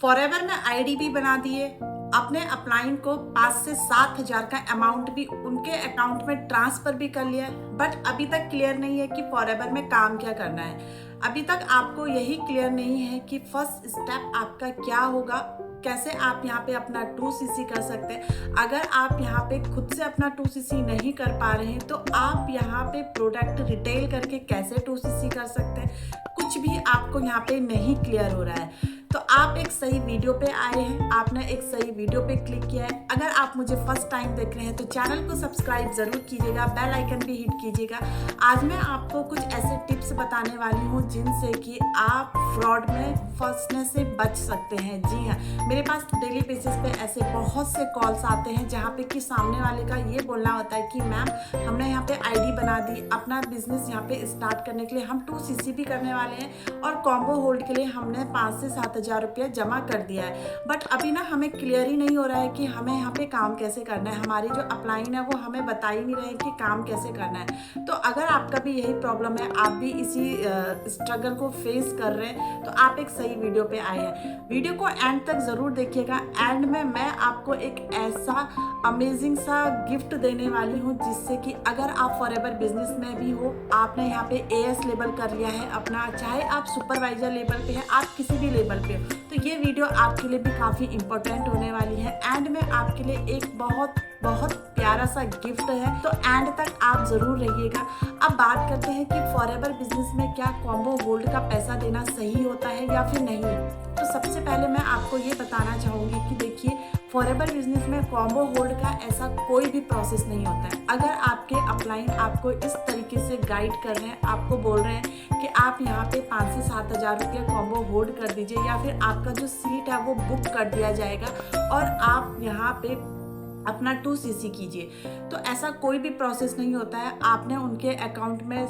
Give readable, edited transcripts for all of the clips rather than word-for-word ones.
Forever में ID भी बना दिए, अपने अपलाइन को 5 से 7 हज़ार का अमाउंट भी उनके अकाउंट में ट्रांसफर भी कर लिया है, बट अभी तक क्लियर नहीं है कि फॉरएवर में काम क्या करना है। अभी तक आपको यही क्लियर नहीं है कि फर्स्ट स्टेप आपका क्या होगा, कैसे आप यहाँ पे अपना 2cc कर सकते हैं। अगर आप यहाँ पे खुद से अपना 2cc नहीं कर पा रहे हैं तो आप यहाँ पे प्रोडक्ट रिटेल करके कैसे 2cc कर सकते हैं, कुछ भी आपको यहाँ पे नहीं क्लियर हो रहा है। तो आप एक सही वीडियो पे आए हैं, आपने एक सही वीडियो पे क्लिक किया है। अगर आप मुझे फर्स्ट टाइम देख रहे हैं तो चैनल को सब्सक्राइब जरूर कीजिएगा, बेल आइकन भी हिट कीजिएगा। आज मैं आपको कुछ ऐसे टिप्स बताने वाली हूँ जिनसे कि आप फ्रॉड में फंसने से बच सकते हैं। जी हाँ, मेरे पास डेली बेसिस पे ऐसे बहुत से कॉल्स आते हैं जहाँ पे कि सामने वाले का ये बोलना होता है कि मैम हमने यहाँ पे आईडी बना दी, अपना बिजनेस यहाँ पे स्टार्ट करने के लिए हम 2cc भी करने वाले हैं और कॉम्बो होल्ड के लिए हमने 5 से 7 हज़ार रुपया जमा कर दिया है, बट अभी ना हमें क्लियर ही नहीं हो रहा है कि हमें यहाँ पे काम कैसे करना है। हमारी जो अपलाइन है वो हमें बता ही नहीं रहे कि काम कैसे करना है। तो अगर आपका भी यही प्रॉब्लम है, आप भी इसी स्ट्रगल को फेस कर रहे हैं, तो आप एक सही वीडियो पे आए हैं। वीडियो को एंड तक ज़रूर देखिएगा। एंड में मैं आपको एक ऐसा अमेजिंग सा गिफ्ट देने वाली हूँ जिससे कि अगर आप फॉरएवर बिजनेस में भी हो, आपने यहाँ पे AS लेवल कर लिया है अपना, चाहे आप सुपरवाइजर लेवल पे हैं, आप किसी भी लेवल पे हो, तो ये वीडियो आपके लिए भी काफ़ी इंपॉर्टेंट होने वाली है। एंड में आपके लिए एक बहुत बहुत प्यारा सा गिफ्ट है, तो एंड तक आप ज़रूर रहिएगा। अब बात करते हैं कि फॉरएवर बिजनेस में क्या कॉम्बो गोल्ड का पैसा देना सही होता है या फिर नहीं। तो सबसे पहले मैं आपको ये बताना चाहूँगी कि देखिए, फॉरएवर बिजनेस में कॉम्बो होल्ड का ऐसा कोई भी प्रोसेस नहीं होता है। अगर आपके अपलाइन आपको इस तरीके से गाइड कर रहे हैं, आपको बोल रहे हैं कि आप यहाँ पे 5 से 7 हज़ार रुपया कॉम्बो होल्ड कर दीजिए या फिर आपका जो सीट है वो बुक कर दिया जाएगा और आप यहाँ पे अपना 2cc कीजिए, तो ऐसा कोई भी प्रोसेस नहीं होता है। आपने उनके अकाउंट में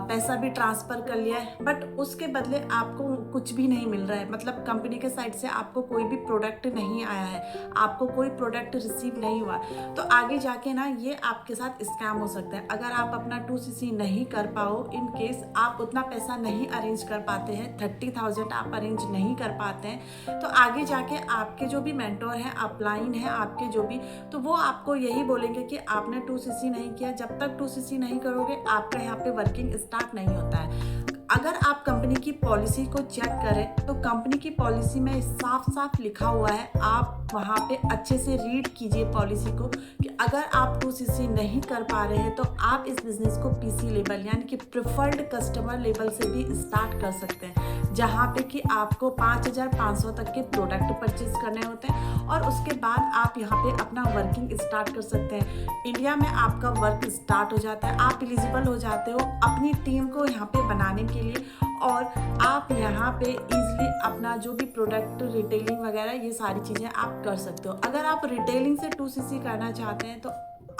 पैसा भी ट्रांसफ़र कर लिया है, बट उसके बदले आपको कुछ भी नहीं मिल रहा है। मतलब कंपनी के साइड से आपको कोई भी प्रोडक्ट नहीं आया है, आपको कोई प्रोडक्ट रिसीव नहीं हुआ, तो आगे जाके ना ये आपके साथ स्कैम हो सकता है। अगर आप अपना 2cc नहीं कर पाओ, इन केस आप उतना पैसा नहीं अरेंज कर पाते हैं, 30,000 आप अरेंज नहीं कर पाते हैं, तो आगे जाके आपके जो भी मेंटोर हैं, अपलाइन हैं आपके जो भी, तो वो आपको यही बोलेंगे कि आपने 2cc नहीं किया। जब तक 2cc नहीं करोगे आपका यहाँ पे वर्किंग स्टार्ट नहीं होता है। अगर आप कंपनी की पॉलिसी को चेक करें तो कंपनी की पॉलिसी में साफ साफ लिखा हुआ है, आप वहाँ पे अच्छे से रीड कीजिए पॉलिसी को, कि अगर आप 2cc नहीं कर पा रहे हैं तो आप इस बिज़नेस को PC लेवल यानी कि प्रिफर्ड कस्टमर लेवल से भी स्टार्ट कर सकते हैं, जहाँ पे कि आपको 5,500 तक के प्रोडक्ट परचेज करने होते हैं और उसके बाद आप यहाँ पे अपना वर्किंग स्टार्ट कर सकते हैं। इंडिया में आपका वर्क स्टार्ट हो जाता है, आप एलिजिबल हो जाते हो अपनी टीम को यहाँ पे बनाने के लिए और आप यहाँ पे इजीली अपना जो भी प्रोडक्ट रिटेलिंग वगैरह ये सारी चीज़ें आप कर सकते हो। अगर आप रिटेलिंग से 2cc करना चाहते हैं तो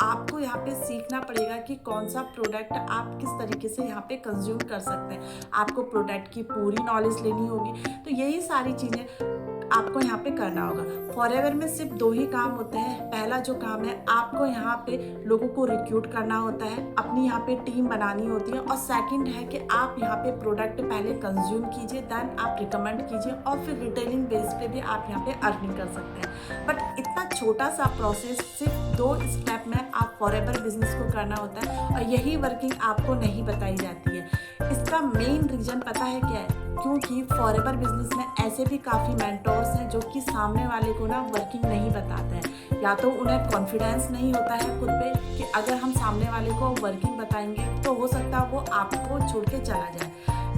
आपको यहाँ पे सीखना पड़ेगा कि कौन सा प्रोडक्ट आप किस तरीके से यहाँ पे कंज्यूम कर सकते हैं। आपको प्रोडक्ट की पूरी नॉलेज लेनी होगी, तो यही सारी चीज़ें आपको यहाँ पे करना होगा। फॉरएवर में सिर्फ 2 ही काम होते हैं। पहला जो काम है, आपको यहाँ पे लोगों को रिक्रूट करना होता है, अपनी यहाँ पे टीम बनानी होती है, और सेकंड है कि आप यहाँ पे प्रोडक्ट पहले कंज्यूम कीजिए, देन आप रिकमेंड कीजिए और फिर रिटेलिंग बेस पे भी आप यहाँ पे अर्निंग कर सकते हैं। बट इतना छोटा सा प्रोसेस सिर्फ 2 स्टेप में आप फॉरएवर बिजनेस को करना होता है और यही वर्किंग आपको नहीं बताई जाती है। इसका मेन रीज़न पता है क्या है? क्योंकि फॉरएवर बिजनेस में ऐसे भी काफ़ी मेंटोर्स हैं जो कि सामने वाले को ना वर्किंग नहीं बताते हैं, या तो उन्हें कॉन्फिडेंस नहीं होता है खुद पे कि अगर हम सामने वाले को वर्किंग बताएंगे तो हो सकता है वो आपको छोड़ के चला जाए,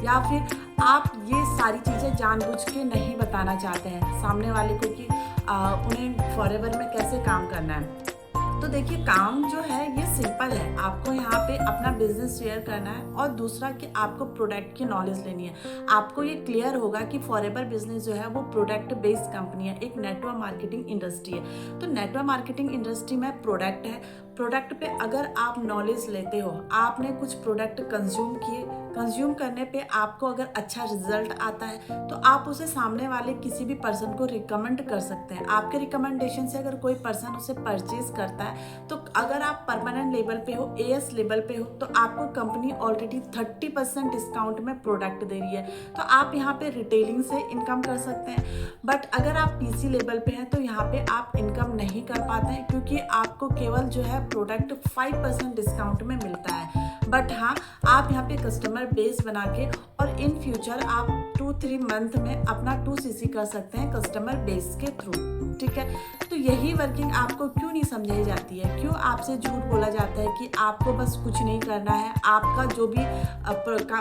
या फिर आप ये सारी चीज़ें जानबूझ के नहीं बताना चाहते हैं सामने वाले को कि उन्हें फॉरएवर में कैसे काम करना है। तो देखिए, काम जो है ये सिंपल है, आपको यहाँ पे अपना बिजनेस शेयर करना है और दूसरा कि आपको प्रोडक्ट की नॉलेज लेनी है। आपको ये क्लियर होगा कि फॉरएवर बिजनेस जो है वो प्रोडक्ट बेस्ड कंपनी है, एक नेटवर्क मार्केटिंग इंडस्ट्री है। तो नेटवर्क मार्केटिंग इंडस्ट्री में प्रोडक्ट है, प्रोडक्ट पे अगर आप नॉलेज लेते हो, आपने कुछ प्रोडक्ट कंज्यूम किए, कंज्यूम करने पे आपको अगर अच्छा रिजल्ट आता है तो आप उसे सामने वाले किसी भी पर्सन को रिकमेंड कर सकते हैं। आपके रिकमेंडेशन से अगर कोई पर्सन उसे परचेज करता है तो अगर आप परमानेंट लेवल पे हो, एएस लेवल पे हो, तो आपको कंपनी ऑलरेडी 30% डिस्काउंट में प्रोडक्ट दे रही है, तो आप यहाँ पे रिटेलिंग से इनकम कर सकते हैं। बट अगर आप पीसी लेवल पे हैं तो यहाँ पे आप इनकम नहीं कर पाते हैं, क्योंकि आपको केवल जो है प्रोडक्ट 5% डिस्काउंट में मिलता है। बट हाँ, आप यहाँ पे कस्टमर बेस बना के और इन फ्यूचर आप 2-3 मंथ में अपना 2cc कर सकते हैं कस्टमर बेस के थ्रू, ठीक है। तो यही वर्किंग आपको क्यों नहीं समझाई जाती है, क्यों आपसे झूठ बोला जाता है कि आपको बस कुछ नहीं करना है, आपका जो भी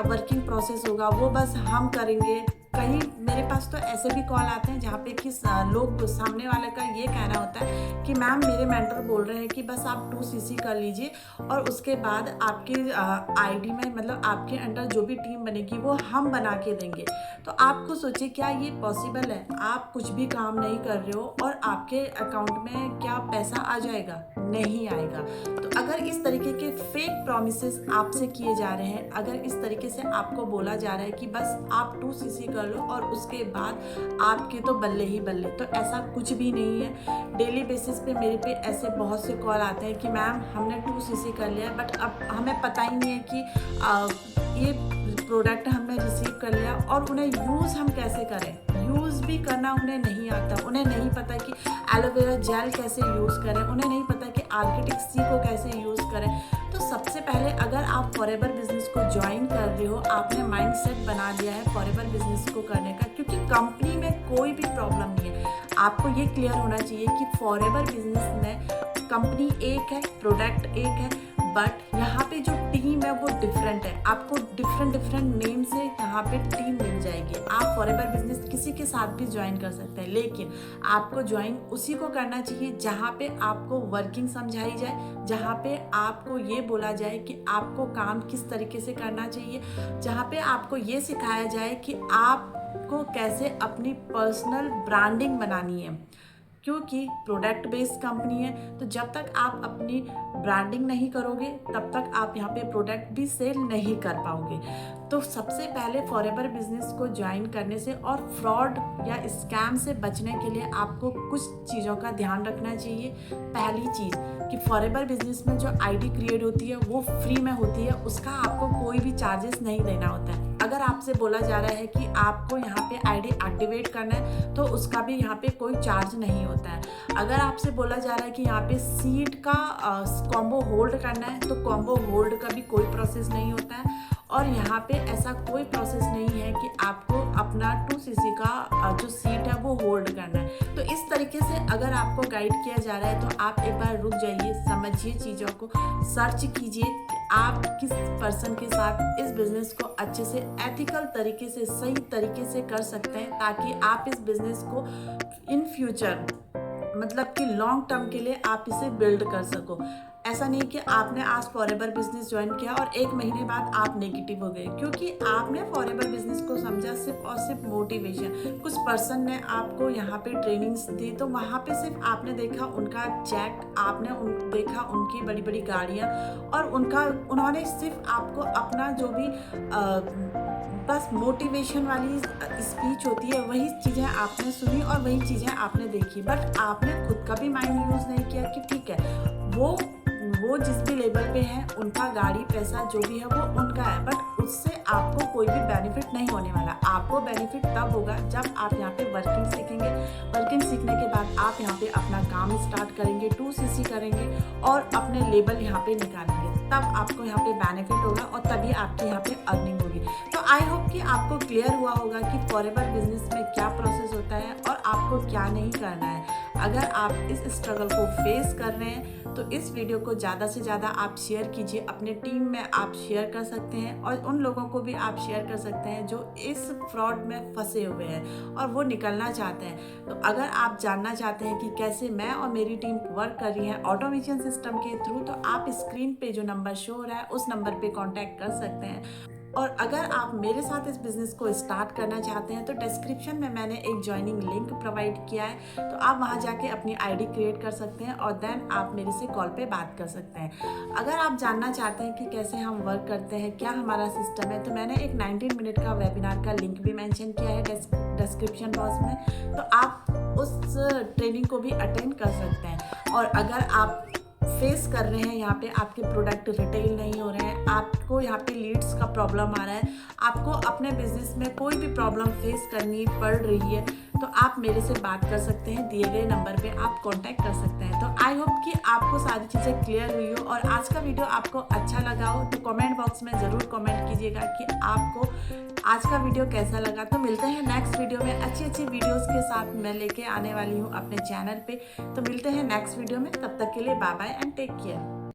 वर्किंग प्रोसेस होगा वो बस हम करेंगे। कहीं मेरे पास तो ऐसे भी कॉल आते हैं जहाँ पे कि लोग सामने वाले का ये कहना होता है कि मैम मेरे मेंटर बोल रहे हैं कि बस आप 2cc कर लीजिए और उसके बाद आपके आईडी में, मतलब आपके अंडर जो भी टीम बनेगी वो हम बना के देंगे। तो आपको सोचिए क्या ये पॉसिबल है? आप कुछ भी काम नहीं कर रहे हो और आपके अकाउंट में क्या पैसा आ जाएगा? नहीं आएगा। तो अगर इस तरीके के फेक प्रॉमिसेस आपसे किए जा रहे हैं, अगर इस तरीके से आपको बोला जा रहा है कि बस आप 2cc कर लो और उसके बाद आपके तो बल्ले ही बल्ले, तो ऐसा कुछ भी नहीं है। डेली बेसिस पे मेरे पे ऐसे बहुत से कॉल आते हैं कि मैम हमने 2cc कर लिया बट अब हमें पता ही नहीं है कि ये प्रोडक्ट हमने रिसीव कर लिया और उन्हें यूज़ हम कैसे करें। यूज़ भी करना उन्हें नहीं आता, उन्हें नहीं पता कि एलोवेरा जेल कैसे यूज़ करें, उन्हें नहीं पता कि आर्किटिक सी को कैसे यूज़ करें। तो सबसे पहले अगर आप फॉरएवर बिजनेस को ज्वाइन कर रहे हो, आपने माइंड सेट बना दिया है फॉरएवर बिजनेस को करने का, क्योंकि कंपनी में कोई भी प्रॉब्लम नहीं है। आपको ये क्लियर होना चाहिए कि फॉरएवर बिजनेस में कंपनी एक है, प्रोडक्ट एक है, बट यहाँ पे जो टीम है वो डिफरेंट है। आपको डिफरेंट नेम से यहाँ पे टीम मिल जाएगी। आप फॉरएवर बिजनेस किसी के साथ भी ज्वाइन कर सकते हैं, लेकिन आपको ज्वाइन उसी को करना चाहिए जहाँ पे आपको वर्किंग समझाई जाए, जहाँ पे आपको ये बोला जाए कि आपको काम किस तरीके से करना चाहिए, जहाँ पे आपको ये सिखाया जाए कि आपको कैसे अपनी पर्सनल ब्रांडिंग बनानी है। क्योंकि प्रोडक्ट बेस्ड कंपनी है, तो जब तक आप अपनी ब्रांडिंग नहीं करोगे तब तक आप यहाँ पे प्रोडक्ट भी सेल नहीं कर पाओगे। तो सबसे पहले फॉरएवर बिजनेस को ज्वाइन करने से और फ्रॉड या स्कैम से बचने के लिए आपको कुछ चीज़ों का ध्यान रखना चाहिए। पहली चीज़ कि फॉरएवर बिजनेस में जो आईडी क्रिएट होती है वो फ्री में होती है, उसका आपको कोई भी चार्जेस नहीं देना होता है। अगर आपसे बोला जा रहा है कि आपको यहाँ पे आईडी एक्टिवेट करना है तो उसका भी यहाँ पे कोई चार्ज नहीं होता है। अगर आपसे बोला जा रहा है कि यहाँ पे सीट का कॉम्बो होल्ड करना है तो कॉम्बो होल्ड का भी कोई प्रोसेस नहीं होता है। और यहाँ पे ऐसा कोई प्रोसेस नहीं है कि आपको अपना 2cc का जो सीट है वो होल्ड करना है। तो इस तरीके से अगर आपको गाइड किया जा रहा है तो आप एक बार रुक जाइए, समझिए चीज़ों को, सर्च कीजिए कि आप किस पर्सन के साथ इस बिज़नेस को अच्छे से एथिकल तरीके से, सही तरीके से कर सकते हैं, ताकि आप इस बिज़नेस को इन फ्यूचर मतलब कि लॉन्ग टर्म के लिए आप इसे बिल्ड कर सको। ऐसा नहीं कि आपने आज फॉरएवर बिजनेस ज्वाइन किया और 1 महीने बाद आप नेगेटिव हो गए, क्योंकि आपने फॉरएवर बिजनेस को समझा सिर्फ और सिर्फ मोटिवेशन। कुछ पर्सन ने आपको यहाँ पे ट्रेनिंग्स दी तो वहाँ पे सिर्फ आपने देखा उनका जेट, आपने देखा उनकी बड़ी बड़ी गाड़ियाँ और उन्होंने सिर्फ आपको अपना जो भी बस मोटिवेशन वाली स्पीच होती है वही चीज़ें आपने सुनी और वही चीज़ें आपने देखी, बट आपने खुद का भी माइंड यूज़ नहीं किया कि ठीक है वो जिस भी लेवल पे है उनका गाड़ी पैसा जो भी है वो उनका है, बट उससे आपको कोई भी बेनिफिट नहीं होने वाला। आपको बेनिफिट तब होगा जब आप यहाँ पे वर्किंग सीखेंगे। वर्किंग सीखने के बाद आप यहाँ पे अपना काम स्टार्ट करेंगे, 2cc करेंगे और अपने लेवल यहाँ पे निकालेंगे, तब आपको यहाँ पे बेनिफिट होगा और तभी आपकी यहाँ पे अर्निंग होगी। तो आई होप कि आपको क्लियर हुआ होगा कि फॉरएवर बिजनेस में क्या प्रोसेस होता है और आपको क्या नहीं करना है। अगर आप इस स्ट्रगल को फेस कर रहे हैं तो इस वीडियो को ज़्यादा से ज़्यादा आप शेयर कीजिए, अपने टीम में आप शेयर कर सकते हैं और उन लोगों को भी आप शेयर कर सकते हैं जो इस फ्रॉड में फंसे हुए हैं और वो निकलना चाहते हैं। तो अगर आप जानना चाहते हैं कि कैसे मैं और मेरी टीम वर्क कर रही है ऑटोमेशन सिस्टम के थ्रू, तो आप स्क्रीन पे जो नंबर शो हो रहा है उस नंबर पे कांटेक्ट कर सकते हैं। और अगर आप मेरे साथ इस बिज़नेस को स्टार्ट करना चाहते हैं तो डिस्क्रिप्शन में मैंने एक जॉइनिंग लिंक प्रोवाइड किया है, तो आप वहां जाके अपनी आईडी क्रिएट कर सकते हैं और देन आप मेरे से कॉल पे बात कर सकते हैं। अगर आप जानना चाहते हैं कि कैसे हम वर्क करते हैं, क्या हमारा सिस्टम है, तो मैंने एक 19 मिनट का वेबिनार का लिंक भी मेंशन किया है डिस्क्रिप्शन बॉक्स में, तो आप उस ट्रेनिंग को भी अटेंड कर सकते हैं। और अगर आप फेस कर रहे हैं यहाँ पे आपके प्रोडक्ट रिटेल नहीं हो रहे हैं, आपको यहाँ पे लीड्स का प्रॉब्लम आ रहा है, आपको अपने बिजनेस में कोई भी प्रॉब्लम फेस करनी पड़ रही है, तो आप मेरे से बात कर सकते हैं, दिए गए नंबर पे आप कांटेक्ट कर सकते हैं। तो आई होप कि आपको सारी चीज़ें क्लियर हुई हो और आज का वीडियो आपको अच्छा लगा हो, तो कमेंट बॉक्स में ज़रूर कमेंट कीजिएगा कि आपको आज का वीडियो कैसा लगा। तो मिलते हैं नेक्स्ट वीडियो में, अच्छी अच्छी वीडियोस के साथ मैं लेके आने वाली हूँ अपने चैनल पे। तो मिलते हैं नेक्स्ट वीडियो में, तब तक के लिए bye bye and take care.